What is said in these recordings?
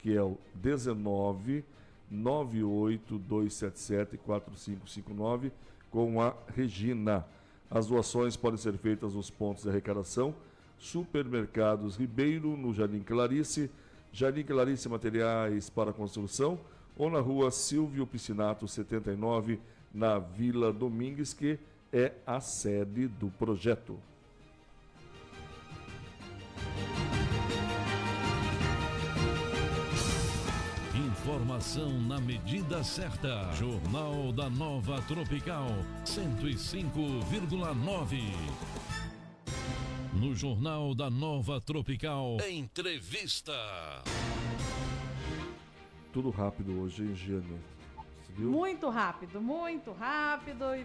que é o 19 982774559, com a Regina. As doações podem ser feitas nos pontos de arrecadação: Supermercados Ribeiro, no Jardim Clarice Materiais para Construção, ou na rua Silvio Piscinato 79, na Vila Domingues, que é a sede do projeto. Informação na medida certa. Jornal da Nova Tropical 105,9. No Jornal da Nova Tropical, entrevista. Tudo rápido hoje, hein, Giane? Viu? Muito rápido,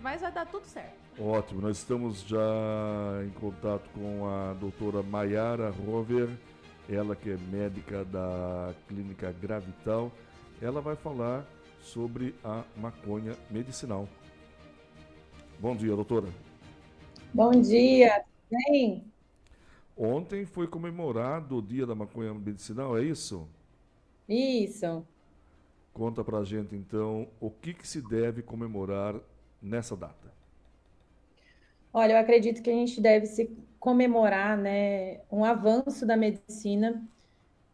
mas vai dar tudo certo. Ótimo, nós estamos já em contato com a doutora Maiara Rover, ela que é médica da Clínica Gravital. Ela vai falar sobre a maconha medicinal. Bom dia, doutora. Bom dia, tudo bem? Ontem foi comemorado o Dia da Maconha Medicinal, é isso? Isso. Conta pra gente, então, o que se deve comemorar nessa data. Olha, eu acredito que a gente deve se comemorar, né, um avanço da medicina,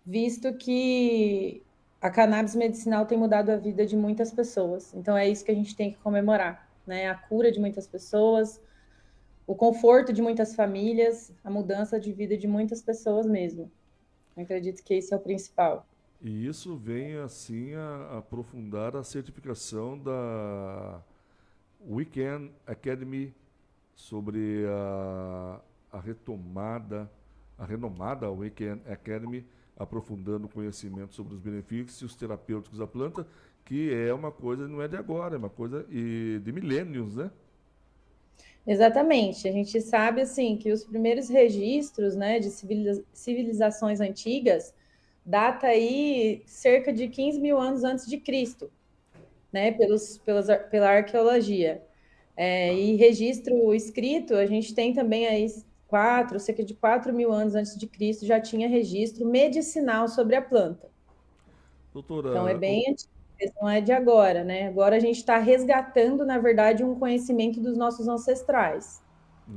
visto que a cannabis medicinal tem mudado a vida de muitas pessoas. Então é isso que a gente tem que comemorar, né? A cura de muitas pessoas, o conforto de muitas famílias, a mudança de vida de muitas pessoas mesmo. Eu acredito que esse é o principal. E isso vem, assim, a aprofundar a certificação da Weekend Academy sobre a renomada Weekend Academy, aprofundando o conhecimento sobre os benefícios terapêuticos da planta, que é uma coisa, não é de agora, é uma coisa de milênios, né? Exatamente. A gente sabe, assim, que os primeiros registros, né, de civilizações antigas data aí cerca de 15 mil anos antes de Cristo, né, pela arqueologia. E registro escrito, a gente tem também aí cerca de 4 mil anos antes de Cristo, já tinha registro medicinal sobre a planta. Doutora, Então, é bem antigo, não é de agora, né? Agora a gente está resgatando, na verdade, um conhecimento dos nossos ancestrais.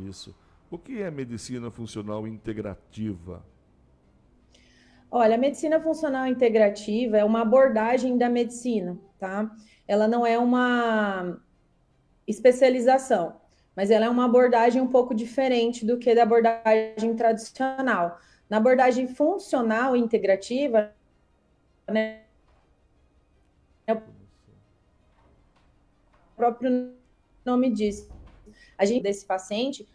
isso. O que é medicina funcional integrativa? Olha, a medicina funcional integrativa é uma abordagem da medicina, tá? Ela não é uma especialização, mas ela é uma abordagem um pouco diferente do que da abordagem tradicional. Na abordagem funcional integrativa, né, o próprio nome diz, a gente desse paciente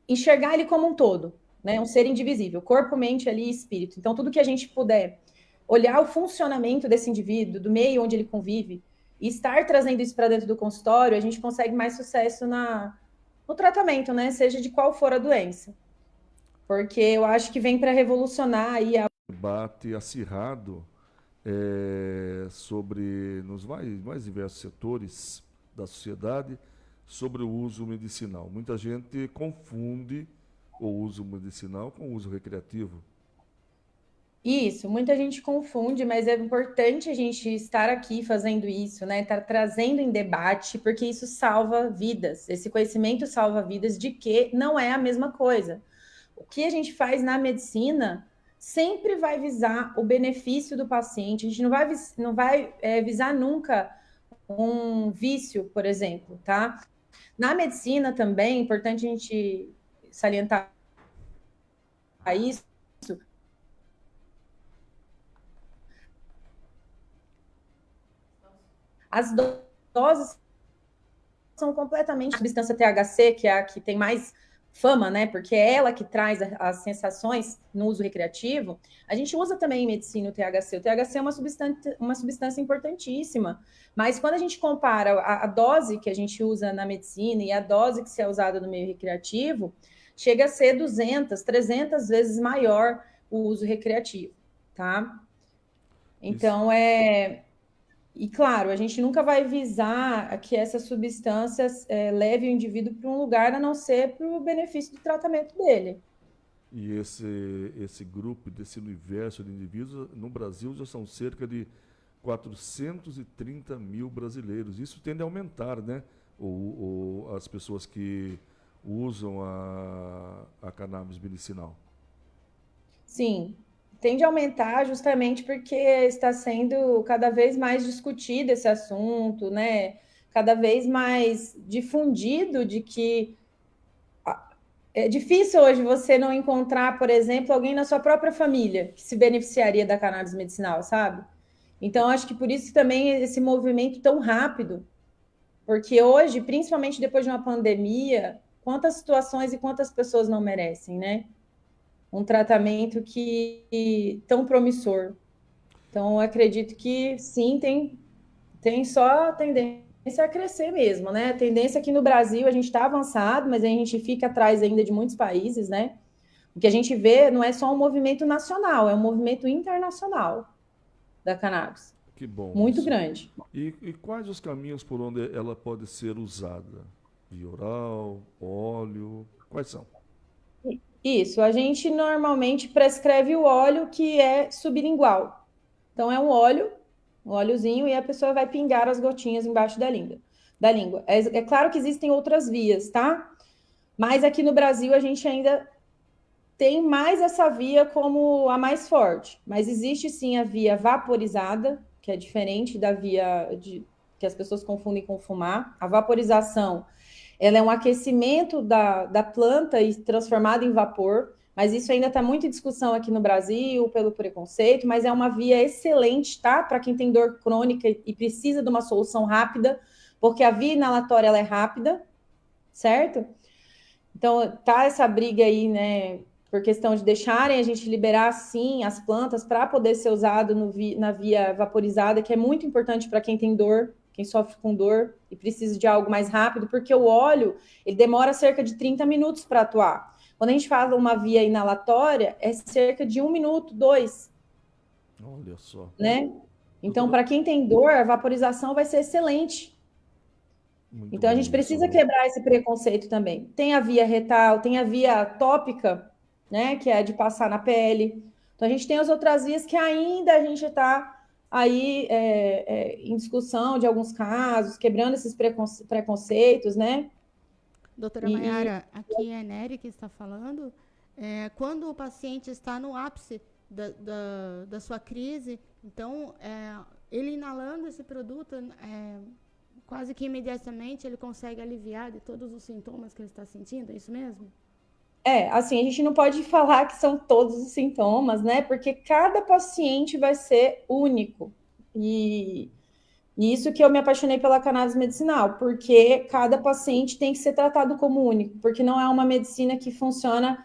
enxergar ele como um todo, né, um ser indivisível, corpo, mente ali, espírito. Então, tudo que a gente puder olhar o funcionamento desse indivíduo, do meio onde ele convive, e estar trazendo isso para dentro do consultório, a gente consegue mais sucesso no tratamento, né? Seja de qual for a doença. Porque eu acho que vem para revolucionar aí a Debate acirrado sobre, nos mais diversos setores da sociedade, sobre o uso medicinal. Muita gente confunde o uso medicinal com o uso recreativo. Isso, muita gente confunde, mas é importante a gente estar aqui fazendo isso, né? Estar trazendo em debate, porque isso salva vidas. Esse conhecimento salva vidas de que não é a mesma coisa. O que a gente faz na medicina sempre vai visar o benefício do paciente. A gente não vai visar nunca um vício, por exemplo, tá? Na medicina também é importante a gente salientar isso. As doses são completamente a substância THC, que é a que tem mais fama, né? Porque é ela que traz as sensações no uso recreativo. A gente usa também em medicina o THC. O THC é uma substância importantíssima, mas quando a gente compara a dose que a gente usa na medicina e a dose que se é usada no meio recreativo, chega a ser 200, 300 vezes maior o uso recreativo, tá? Então, E, claro, a gente nunca vai visar que essas substâncias leve o indivíduo para um lugar a não ser para o benefício do tratamento dele. E esse grupo, desse universo de indivíduos, no Brasil já são cerca de 430 mil brasileiros. Isso tende a aumentar, né? As pessoas que usam a cannabis medicinal. Sim, tende a aumentar justamente porque está sendo cada vez mais discutido esse assunto, né? Cada vez mais difundido de que é difícil hoje você não encontrar, por exemplo, alguém na sua própria família que se beneficiaria da cannabis medicinal, sabe? Então, acho que por isso também esse movimento tão rápido, porque hoje, principalmente depois de uma pandemia, quantas situações e quantas pessoas não merecem, né? Um tratamento que tão promissor. Então, eu acredito que sim, tem só tendência a crescer mesmo, né? A tendência aqui no Brasil, a gente está avançado, mas a gente fica atrás ainda de muitos países, né? O que a gente vê não é só um movimento nacional, é um movimento internacional da cannabis. Que bom. Muito isso. grande. E quais os caminhos por onde ela pode ser usada? Via oral, óleo, quais são? Isso, a gente normalmente prescreve o óleo que é sublingual. Então, é um óleozinho, e a pessoa vai pingar as gotinhas embaixo da língua. É claro que existem outras vias, tá? Mas aqui no Brasil a gente ainda tem mais essa via como a mais forte. Mas existe sim a via vaporizada, que é diferente da via que as pessoas confundem com fumar. A vaporização, ela é um aquecimento da planta e transformada em vapor, mas isso ainda está muito em discussão aqui no Brasil pelo preconceito, mas é uma via excelente, tá? Para quem tem dor crônica e precisa de uma solução rápida, porque a via inalatória ela é rápida, certo? Então, tá essa briga aí, né, por questão de deixarem a gente liberar, sim, as plantas para poder ser usado na via vaporizada, que é muito importante para quem tem dor, quem sofre com dor e precisa de algo mais rápido, porque o óleo, ele demora cerca de 30 minutos para atuar. Quando a gente fala uma via inalatória, é cerca de 1 minuto, 2. Olha só. Né? Então, para quem tem dor, a vaporização vai ser excelente. Muito então, a gente precisa quebrar esse preconceito também. Tem a via retal, tem a via tópica, né, que é a de passar na pele. Então, a gente tem as outras vias que ainda a gente está aí em discussão de alguns casos, quebrando esses preconceitos, né? Doutora Mayara, aqui é a Nery que está falando. Quando o paciente está no ápice da sua crise, então, ele inalando esse produto, quase que imediatamente ele consegue aliviar de todos os sintomas que ele está sentindo, é isso mesmo? Assim, a gente não pode falar que são todos os sintomas, né? Porque cada paciente vai ser único. E isso que eu me apaixonei pela cannabis medicinal, porque cada paciente tem que ser tratado como único, porque não é uma medicina que funciona.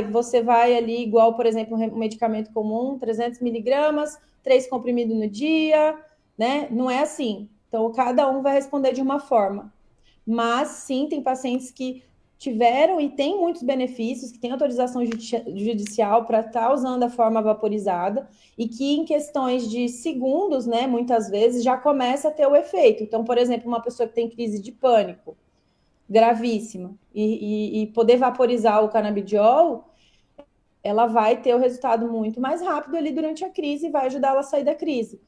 Você vai ali, igual, por exemplo, um medicamento comum, 300 miligramas, 3 comprimidos no dia, né? Não é assim. Então, cada um vai responder de uma forma. Mas, sim, tem pacientes que tiveram e têm muitos benefícios, que têm autorização judicial para estar usando a forma vaporizada e que em questões de segundos, né, muitas vezes, já começa a ter o efeito. Então, por exemplo, uma pessoa que tem crise de pânico gravíssima e poder vaporizar o canabidiol, ela vai ter o resultado muito mais rápido ali durante a crise e vai ajudá-la a sair da crise,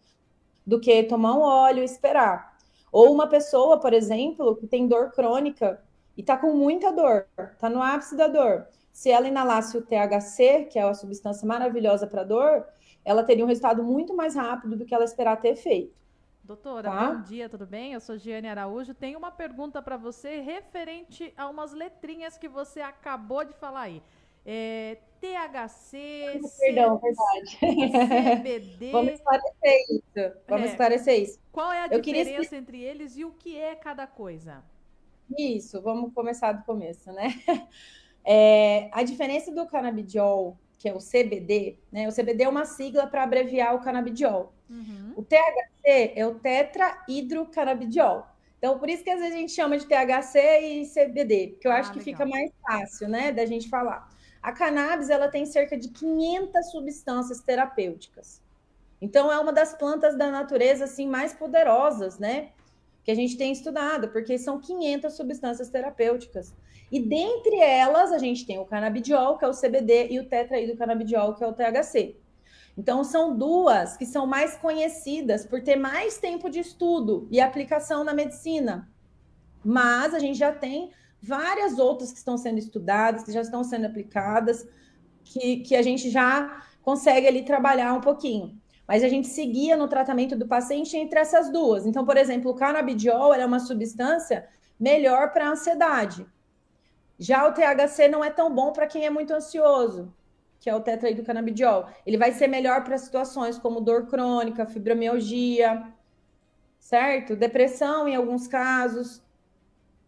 do que tomar um óleo e esperar. Ou uma pessoa, por exemplo, que tem dor crônica e está com muita dor, está no ápice da dor. Se ela inalasse o THC, que é uma substância maravilhosa para dor, ela teria um resultado muito mais rápido do que ela esperar ter feito. Doutora, bom dia, tudo bem? Eu sou Giane Araújo. Tenho uma pergunta para você referente a umas letrinhas que você acabou de falar aí. THC, Perdão, verdade. CBD. Vamos esclarecer isso. Qual é a diferença entre eles e o que é cada coisa? Isso, vamos começar do começo, né? A diferença do canabidiol, que é o CBD, né? O CBD é uma sigla para abreviar o canabidiol. Uhum. O THC é o tetrahidrocanabidiol. Então, por isso que às vezes a gente chama de THC e CBD, porque eu acho que fica mais fácil, né, da gente falar. A cannabis, ela tem cerca de 500 substâncias terapêuticas. Então, é uma das plantas da natureza, assim, mais poderosas, né, que a gente tem estudado, porque são 500 substâncias terapêuticas. E dentre elas, a gente tem o canabidiol, que é o CBD, e o tetraidrocanabidiol, que é o THC. Então, são duas que são mais conhecidas por ter mais tempo de estudo e aplicação na medicina. Mas a gente já tem várias outras que estão sendo estudadas, que já estão sendo aplicadas, que a gente já consegue ali trabalhar um pouquinho. Mas a gente seguia no tratamento do paciente entre essas duas. Então, por exemplo, o canabidiol é uma substância melhor para a ansiedade. Já o THC não é tão bom para quem é muito ansioso, que é o tetraidrocanabidiol. Ele vai ser melhor para situações como dor crônica, fibromialgia, certo? Depressão em alguns casos.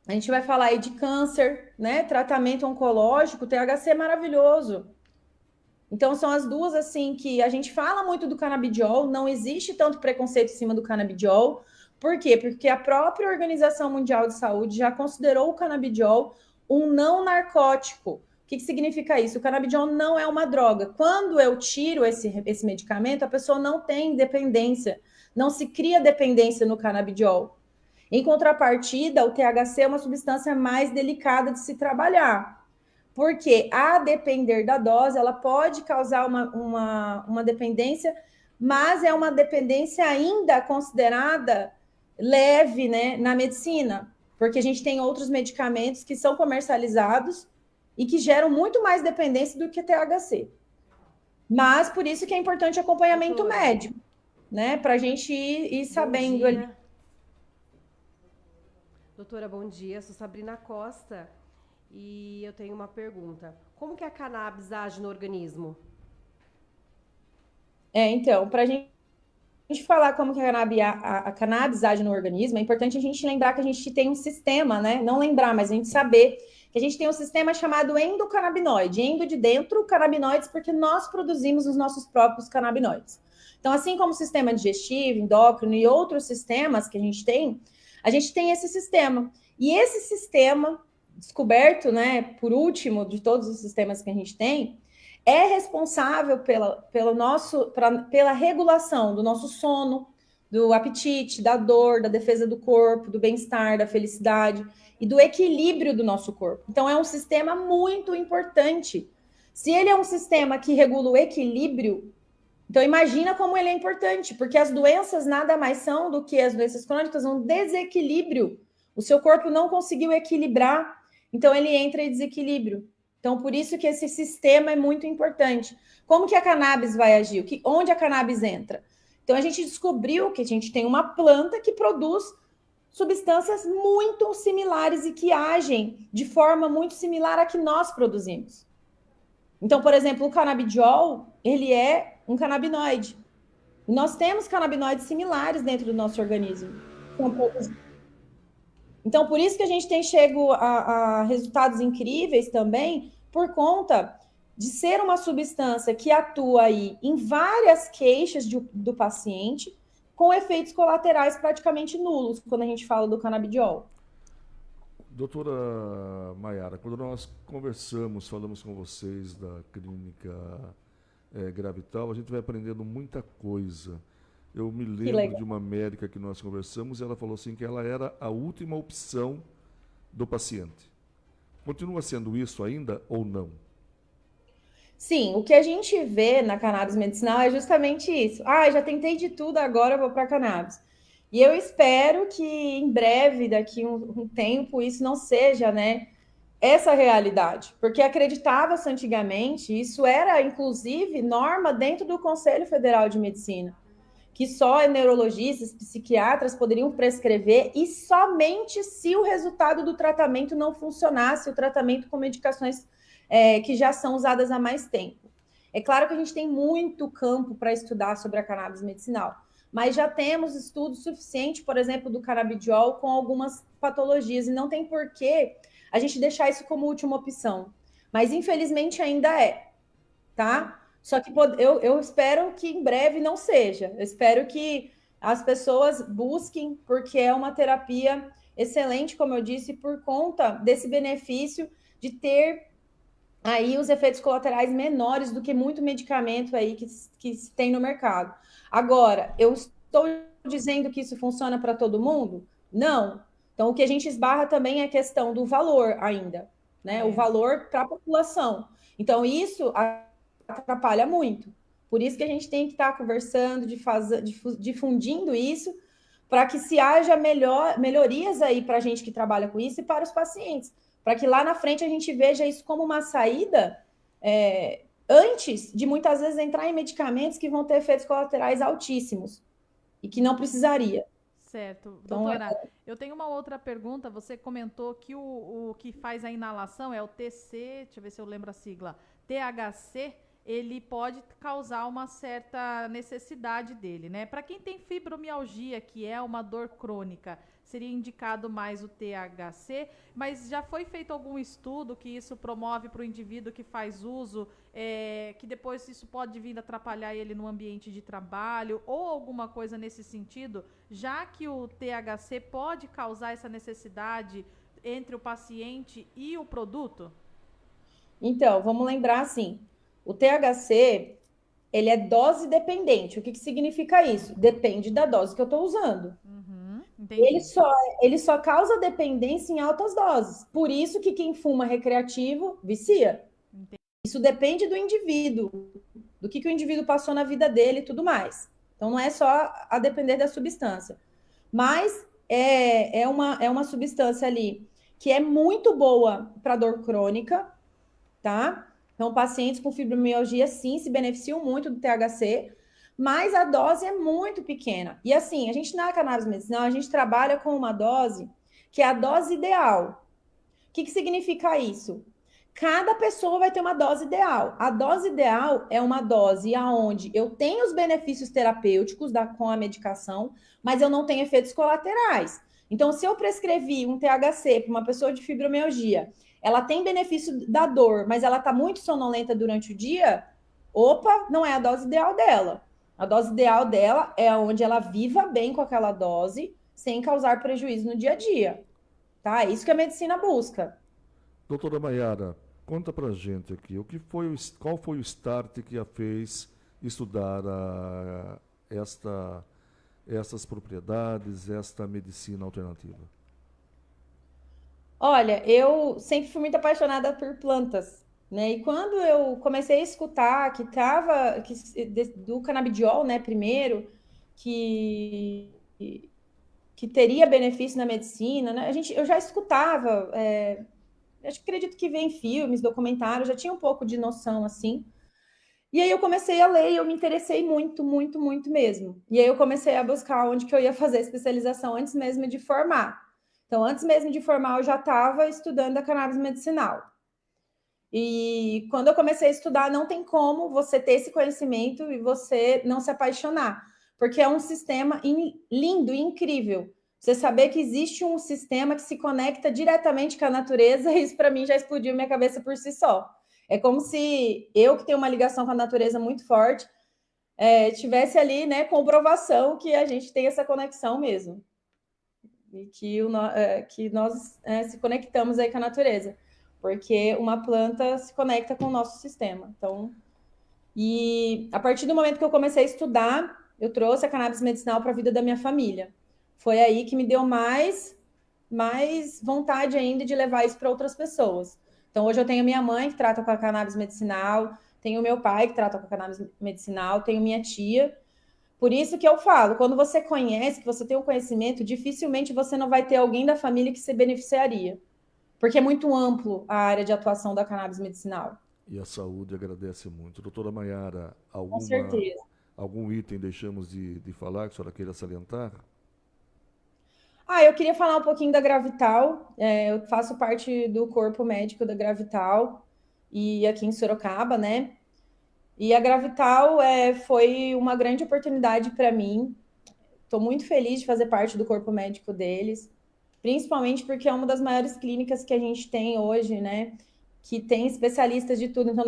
A gente vai falar aí de câncer, né? Tratamento oncológico, o THC é maravilhoso. Então, são as duas, assim, que a gente fala muito do canabidiol, não existe tanto preconceito em cima do canabidiol. Por quê? Porque a própria Organização Mundial de Saúde já considerou o canabidiol um não narcótico. O que significa isso? O canabidiol não é uma droga. Quando eu tiro esse medicamento, a pessoa não tem dependência, não se cria dependência no canabidiol. Em contrapartida, o THC é uma substância mais delicada de se trabalhar, porque a depender da dose, ela pode causar uma dependência, mas é uma dependência ainda considerada leve, né, na medicina, porque a gente tem outros medicamentos que são comercializados e que geram muito mais dependência do que THC. Mas por isso que é importante acompanhamento médico, né? Para a gente ir sabendo ali. Doutora, bom dia. Sou Sabrina Costa e eu tenho uma pergunta. Como que a cannabis age no organismo? Então, para a gente falar como que a cannabis age no organismo, é importante a gente lembrar que a gente tem um sistema, né? Não lembrar, mas a gente saber que a gente tem um sistema chamado endocannabinoide. Endo de dentro, canabinoides, porque nós produzimos os nossos próprios canabinoides. Então, assim como o sistema digestivo, endócrino e outros sistemas que a gente tem esse sistema. E esse sistema, descoberto, né, por último, de todos os sistemas que a gente tem, é responsável pela regulação do nosso sono, do apetite, da dor, da defesa do corpo, do bem-estar, da felicidade e do equilíbrio do nosso corpo. Então, é um sistema muito importante. Se ele é um sistema que regula o equilíbrio, então imagina como ele é importante, porque as doenças nada mais são do que as doenças crônicas, um desequilíbrio. O seu corpo não conseguiu equilibrar, então ele entra em desequilíbrio. Então, por isso que esse sistema é muito importante. Como que a cannabis vai agir? Onde a cannabis entra? Então, a gente descobriu que a gente tem uma planta que produz substâncias muito similares e que agem de forma muito similar à que nós produzimos. Então, por exemplo, o canabidiol, ele é um canabinoide. Nós temos canabinoides similares dentro do nosso organismo. Então, por isso que a gente tem chego a resultados incríveis também, por conta de ser uma substância que atua aí em várias queixas do paciente, com efeitos colaterais praticamente nulos, quando a gente fala do canabidiol. Doutora Maiara, quando nós falamos com vocês da clínica Gravital, a gente vai aprendendo muita coisa. Eu me lembro de uma médica que nós conversamos e ela falou assim que ela era a última opção do paciente. Continua sendo isso ainda ou não? Sim, o que a gente vê na cannabis medicinal é justamente isso. Já tentei de tudo, agora eu vou para cannabis. E eu espero que em breve, daqui um tempo, isso não seja, né, essa realidade. Porque acreditava-se antigamente, isso era, inclusive, norma dentro do Conselho Federal de Medicina, que só neurologistas, psiquiatras poderiam prescrever e somente se o resultado do tratamento não funcionasse, o tratamento com medicações que já são usadas há mais tempo. É claro que a gente tem muito campo para estudar sobre a cannabis medicinal, mas já temos estudos suficientes, por exemplo, do canabidiol com algumas patologias, e não tem porquê a gente deixar isso como última opção. Mas, infelizmente, ainda é, tá? Só que eu espero que em breve não seja. Eu espero que as pessoas busquem, porque é uma terapia excelente, como eu disse, por conta desse benefício de ter aí os efeitos colaterais menores do que muito medicamento aí que se tem no mercado. Agora, eu estou dizendo que isso funciona para todo mundo? Não. Então, o que a gente esbarra também é a questão do valor ainda. né? O valor para a população. Então, isso atrapalha muito. Por isso que a gente tem que estar conversando, difundindo isso, para que se haja melhorias aí para a gente que trabalha com isso e para os pacientes, para que lá na frente a gente veja isso como uma saída antes de muitas vezes entrar em medicamentos que vão ter efeitos colaterais altíssimos e que não precisaria. Certo. Doutora, eu tenho uma outra pergunta. Você comentou que o que faz a inalação é o TC, deixa eu ver se eu lembro a sigla, THC, ele pode causar uma certa necessidade dele, né? Para quem tem fibromialgia, que é uma dor crônica, seria indicado mais o THC, mas já foi feito algum estudo que isso promove para o indivíduo que faz uso, que depois isso pode vir a atrapalhar ele no ambiente de trabalho ou alguma coisa nesse sentido, já que o THC pode causar essa necessidade entre o paciente e o produto? Então, vamos lembrar assim, o THC, ele é dose dependente. O que significa isso? Depende da dose que eu estou usando. Ele só causa dependência em altas doses. Por isso que quem fuma recreativo vicia. Entendi. Isso depende do indivíduo, do que o indivíduo passou na vida dele e tudo mais. Então, não é só a depender da substância. Mas é uma substância ali que é muito boa para dor crônica, tá? Então, pacientes com fibromialgia, sim, se beneficiam muito do THC, mas a dose é muito pequena. E assim, a gente na cannabis medicinal, a gente trabalha com uma dose que é a dose ideal. O que significa isso? Cada pessoa vai ter uma dose ideal. A dose ideal é uma dose onde eu tenho os benefícios terapêuticos com a medicação, mas eu não tenho efeitos colaterais. Então, se eu prescrevi um THC para uma pessoa de fibromialgia, ela tem benefício da dor, mas ela está muito sonolenta durante o dia, não é a dose ideal dela. A dose ideal dela é onde ela viva bem com aquela dose, sem causar prejuízo no dia a dia. Tá? É isso que a medicina busca. Doutora Maiara, conta pra gente aqui, qual foi o start que a fez estudar essas propriedades, esta medicina alternativa? Olha, eu sempre fui muito apaixonada por plantas, né? E quando eu comecei a escutar do canabidiol, né, primeiro, que teria benefício na medicina, né? Eu já escutava, acredito que vem em filmes, documentários, já tinha um pouco de noção, assim. E aí eu comecei a ler e eu me interessei muito, muito, muito mesmo. E aí eu comecei a buscar onde que eu ia fazer especialização antes mesmo de formar. Então, antes mesmo de formar, eu já estava estudando a cannabis medicinal. E quando eu comecei a estudar, não tem como você ter esse conhecimento e você não se apaixonar, porque é um sistema lindo e incrível. Você saber que existe um sistema que se conecta diretamente com a natureza, isso para mim já explodiu minha cabeça por si só. É como se eu, que tenho uma ligação com a natureza muito forte, tivesse ali, né, comprovação que a gente tem essa conexão mesmo. E que nós se conectamos aí com a natureza, porque uma planta se conecta com o nosso sistema. Então, e a partir do momento que eu comecei a estudar, eu trouxe a cannabis medicinal para a vida da minha família. Foi aí que me deu mais vontade ainda de levar isso para outras pessoas. Então, hoje eu tenho minha mãe que trata com a cannabis medicinal, tenho meu pai que trata com a cannabis medicinal, tenho minha tia. Por isso que eu falo, quando você conhece, que você tem o conhecimento, dificilmente você não vai ter alguém da família que se beneficiaria. Porque é muito amplo a área de atuação da cannabis medicinal. E a saúde agradece muito. Doutora Maiara, com certeza. Algum item deixamos de falar que a senhora queira salientar? Eu queria falar um pouquinho da Gravital. Eu faço parte do corpo médico da Gravital, e aqui em Sorocaba, né? E a Gravital foi uma grande oportunidade para mim. Estou muito feliz de fazer parte do corpo médico deles, principalmente porque é uma das maiores clínicas que a gente tem hoje, né? Que tem especialistas de tudo. Então,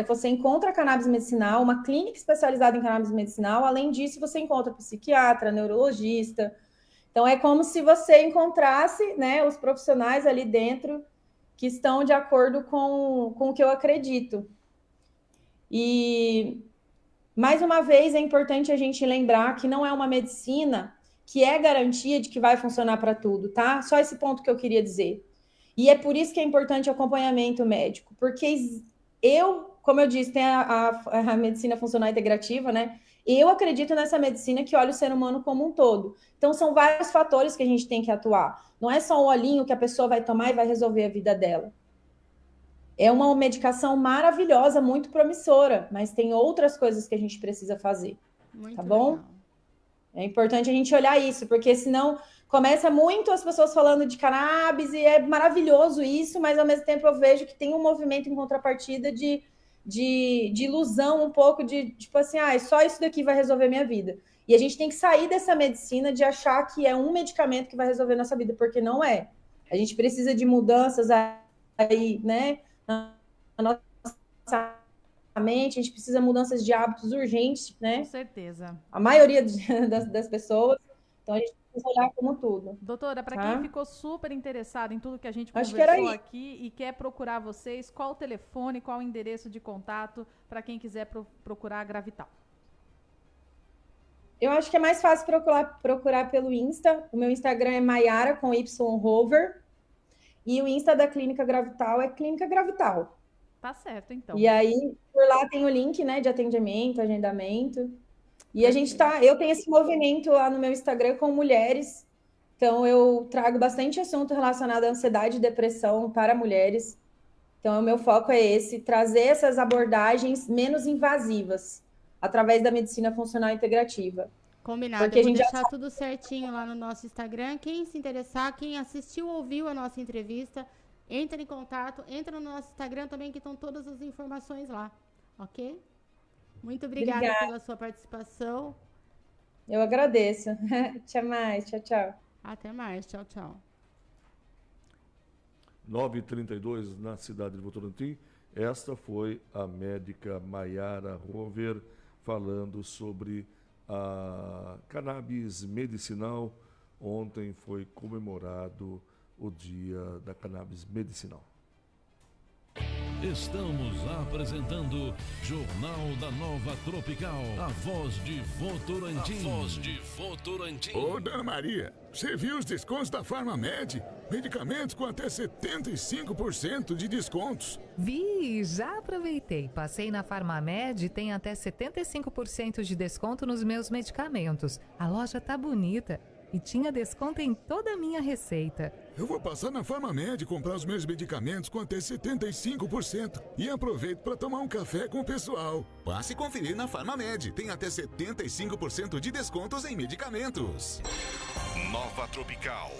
você encontra a cannabis medicinal, uma clínica especializada em cannabis medicinal. Além disso, você encontra psiquiatra, neurologista. Então, é como se você encontrasse, né, os profissionais ali dentro que estão de acordo com o que eu acredito. E, mais uma vez, é importante a gente lembrar que não é uma medicina que é garantia de que vai funcionar para tudo, tá? Só esse ponto que eu queria dizer. E é por isso que é importante o acompanhamento médico, porque como eu disse, tem a medicina funcional integrativa, né? Eu acredito nessa medicina que olha o ser humano como um todo. Então, são vários fatores que a gente tem que atuar. Não é só um olhinho que a pessoa vai tomar e vai resolver a vida dela. É uma medicação maravilhosa, muito promissora, mas tem outras coisas que a gente precisa fazer. Muito tá bom? legal. É importante a gente olhar isso, porque senão começa muito as pessoas falando de cannabis e é maravilhoso isso, mas ao mesmo tempo eu vejo que tem um movimento em contrapartida de ilusão um pouco de tipo assim, só isso daqui vai resolver minha vida. E a gente tem que sair dessa medicina de achar que é um medicamento que vai resolver nossa vida, porque não é. A gente precisa de mudanças aí, né, na nossa mente, a gente precisa de mudanças de hábitos urgentes, né? Com certeza. A maioria das pessoas. Então a gente precisa olhar como tudo. Doutora, para quem ficou super interessado em tudo que a gente conversou aqui e quer procurar vocês, qual o telefone, qual o endereço de contato para quem quiser procurar a Gravital? Eu acho que é mais fácil procurar pelo Insta. O meu Instagram é Maiara com Y Rover. E o Insta da Clínica Gravital é Clínica Gravital. Tá certo, então. E aí, por lá tem o link, né, de atendimento, agendamento. E eu tenho esse movimento lá no meu Instagram com mulheres. Então, eu trago bastante assunto relacionado à ansiedade e depressão para mulheres. Então, o meu foco é esse, trazer essas abordagens menos invasivas, através da medicina funcional integrativa. Combinado, porque eu vou deixar tudo certinho lá no nosso Instagram. Quem se interessar, quem assistiu, ouviu a nossa entrevista, entra em contato, entra no nosso Instagram também, que estão todas as informações lá, ok? Muito obrigada pela sua participação. Eu agradeço. Até mais, tchau, tchau. Até mais, tchau, tchau. 9h32 na cidade de Votorantim. Esta foi a médica Maiara Rover falando sobre a cannabis medicinal. Ontem foi comemorado o dia da cannabis medicinal. Estamos apresentando Jornal da Nova Tropical, a voz de Votorantim. Ô, Dona Maria, você viu os descontos da Farmamed? Medicamentos com até 75% de descontos. Vi, já aproveitei. Passei na Farmamed e tem até 75% de desconto nos meus medicamentos. A loja tá bonita. E tinha desconto em toda a minha receita. Eu vou passar na Farmamed e comprar os meus medicamentos com até 75%. E aproveito para tomar um café com o pessoal. Passe conferir na Farmamed. Tem até 75% de descontos em medicamentos. Nova Tropical.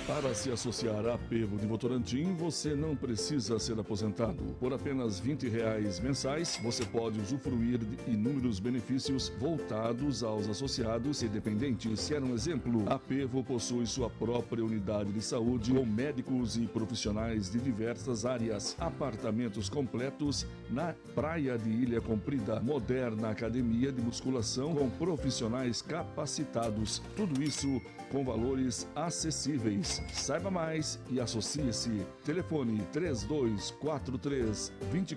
Para se associar à Apevo de Votorantim, você não precisa ser aposentado. Por apenas R$20 mensais, você pode usufruir de inúmeros benefícios voltados aos associados e dependentes. Quer um exemplo? A Apevo possui sua própria unidade de saúde com médicos e profissionais de diversas áreas, apartamentos completos na praia de Ilha Comprida, moderna academia de musculação com profissionais capacitados. Tudo isso com valores acessíveis. Saiba mais e associe-se. Telefone 3243 24